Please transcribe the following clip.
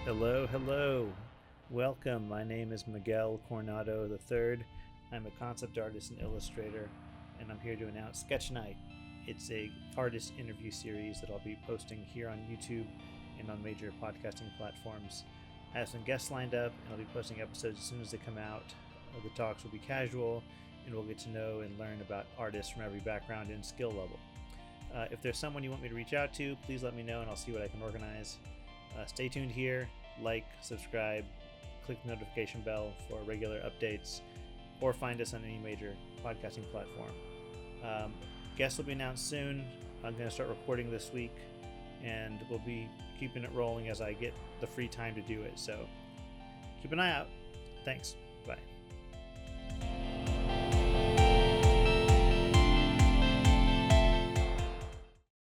Hello, hello. Welcome. My name is Miguel Coronado III. I'm a concept artist and illustrator, and I'm here to announce Sketch Night. It's a artist interview series that I'll be posting here on YouTube and on major podcasting platforms. I have some guests lined up, and I'll be posting episodes as soon as they come out. The talks will be casual, and we'll get to know and learn about artists from every background and skill level. If there's someone you want me to reach out to, please let me know, and I'll see what I can organize. Stay tuned here, like, subscribe, click the notification bell for regular updates, or find us on any major podcasting platform. Guests will be announced soon. I'm going to start recording this week, and we'll be keeping it rolling as I get the free time to do it. So keep an eye out. Thanks. Bye.